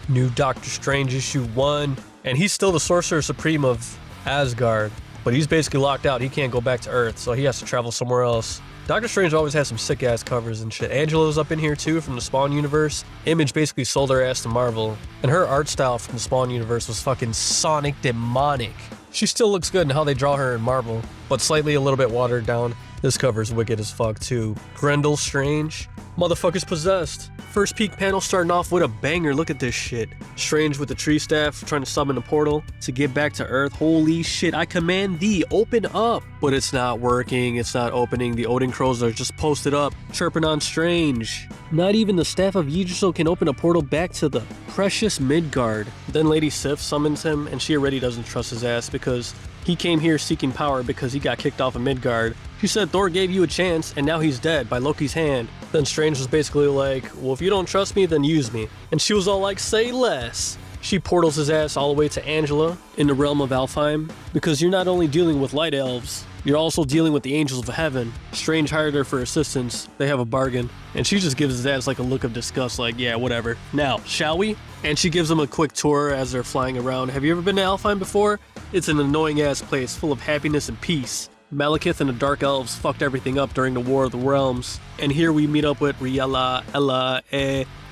New Doctor Strange issue 1. And he's still the Sorcerer Supreme of Asgard. But he's basically locked out. He can't go back to Earth, so he has to travel somewhere else. Doctor Strange always has some sick-ass covers and shit. Angela's up in here too from the Spawn universe. Image basically sold her ass to Marvel. And her art style from the Spawn universe was fucking sonic demonic. She still looks good in how they draw her in Marvel, but slightly a little bit watered down. This cover's wicked as fuck too. Grendel Strange. Motherfucker's possessed. First peek panel starting off with a banger. Look at this shit. Strange with the tree staff trying to summon a portal to get back to Earth. Holy shit, I command thee, open up. But it's not working, it's not opening. The Odin Crows are just posted up, chirping on Strange. Not even the Staff of Yggdrasil can open a portal back to the precious Midgard. Then Lady Sif summons him, and she already doesn't trust his ass because he came here seeking power because he got kicked off of Midgard. She said Thor gave you a chance and now he's dead by Loki's hand. Then Strange was basically like, well, if you don't trust me, then use me. And she was all like, say less. She portals his ass all the way to Angela in the realm of Alfheim because you're not only dealing with light elves, you're also dealing with the angels of heaven. Strange hired her for assistance. They have a bargain. And she just gives his ass like a look of disgust like, yeah, whatever. Now, shall we? And she gives him a quick tour as they're flying around. Have you ever been to Alfheim before? It's an annoying ass place full of happiness and peace. Malekith and the Dark Elves fucked everything up during the War of the Realms. And here we meet up with Riella,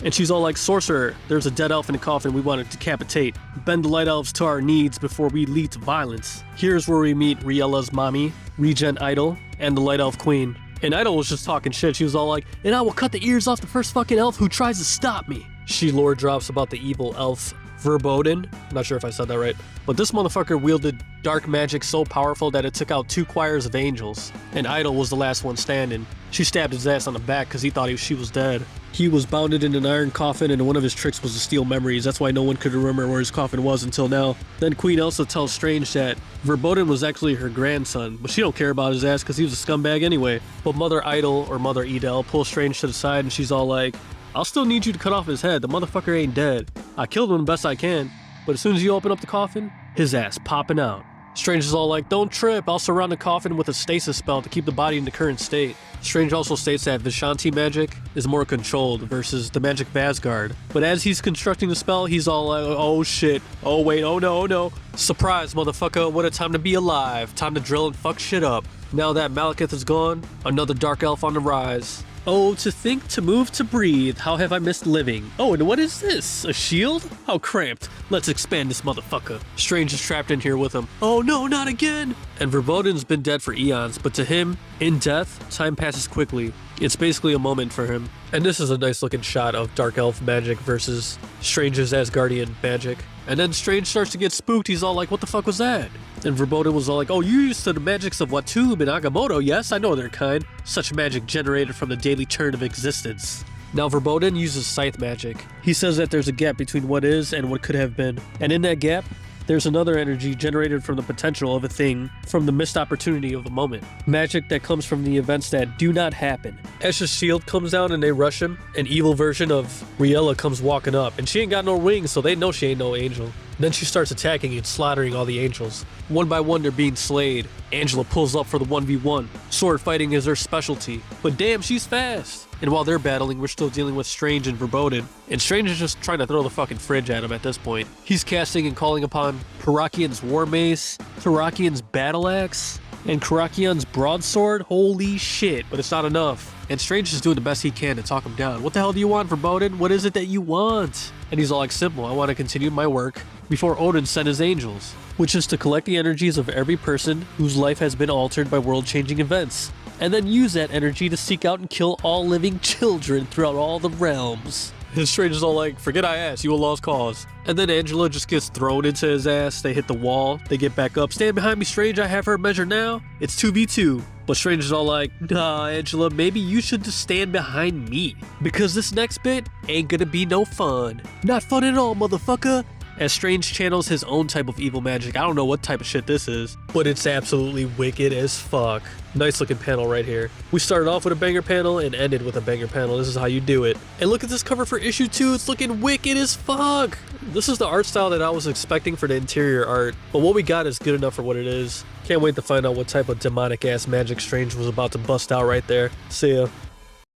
and she's all like, Sorcerer, there's a dead elf in the coffin we want to decapitate. Bend the Light Elves to our needs before we lead to violence. Here's where we meet Riella's mommy, Regent Idol, and the Light Elf Queen. And Idol was just talking shit. She was all like, and I will cut the ears off the first fucking elf who tries to stop me. She lore drops about the evil elf Verboten. Not sure if I said that right. But this motherfucker wielded dark magic so powerful that it took out 2 choirs of angels. And Idol was the last one standing. She stabbed his ass on the back because he thought she was dead. He was bounded in an iron coffin, and one of his tricks was to steal memories. That's why no one could remember where his coffin was until now. Then Queen Elsa tells Strange that Verboten was actually her grandson, but she don't care about his ass because he was a scumbag anyway. But Mother Idol, or Mother Edel, pulls Strange to the side and she's all like, I'll still need you to cut off his head. The motherfucker ain't dead. I killed him the best I can, but as soon as you open up the coffin, his ass popping out. Strange is all like, don't trip, I'll surround the coffin with a stasis spell to keep the body in the current state. Strange also states that Vishanti magic is more controlled versus the magic of Asgard. But as he's constructing the spell, he's all like, oh shit, oh wait, oh no, oh no. Surprise, motherfucker, what a time to be alive. Time to drill and fuck shit up. Now that Malekith is gone, another dark elf on the rise. Oh, to think, to move, to breathe, how have I missed living? Oh, and what is this? A shield? How cramped. Let's expand this motherfucker. Strange is trapped in here with him. Oh no, not again! And Verboten's been dead for eons, but to him, in death, time passes quickly. It's basically a moment for him. And this is a nice looking shot of Dark Elf magic versus Strange's Asgardian magic. And then Strange starts to get spooked. He's all like, what the fuck was that? And Verboten was all like, oh, you used to the magics of Watube and Agamotto. Yes, I know their kind. Such magic generated from the daily churn of existence. Now Verboten uses scythe magic. He says that there's a gap between what is and what could have been. And in that gap, there's another energy generated from the potential of a thing, from the missed opportunity of the moment. Magic that comes from the events that do not happen. Esha's shield comes down and they rush him. An evil version of Riella comes walking up, and she ain't got no wings, so they know she ain't no angel. Then she starts attacking and slaughtering all the angels. One by one, they're being slayed. Angela pulls up for the 1v1. Sword fighting is her specialty. But damn, she's fast. And while they're battling, we're still dealing with Strange and Verboten. And Strange is just trying to throw the fucking fridge at him at this point. He's casting and calling upon Karakian's War Mace, Karakian's Battle Axe, and Karakian's Broadsword. Holy shit, but it's not enough. And Strange is doing the best he can to talk him down. What the hell do you want, Verboten? What is it that you want? And he's all like, simple, I want to continue my work before Odin sent his angels, which is to collect the energies of every person whose life has been altered by world-changing events, and then use that energy to seek out and kill all living children throughout all the realms. And Strange is all like, forget I asked, you a lost cause. And then Angela just gets thrown into his ass. They hit the wall, they get back up. Stand behind me, Strange, I have her measured now. It's 2v2. But Strange is all like, nah, Angela, maybe you should just stand behind me, because this next bit ain't gonna be no fun. Not fun at all, motherfucker. As Strange channels his own type of evil magic. I don't know what type of shit this is, but it's absolutely wicked as fuck. Nice looking panel right here. We started off with a banger panel and ended with a banger panel. This is how you do it. And look at this cover for issue 2. It's looking wicked as fuck. This is the art style that I was expecting for the interior art, but what we got is good enough for what it is. Can't wait to find out what type of demonic ass magic Strange was about to bust out right there. See ya.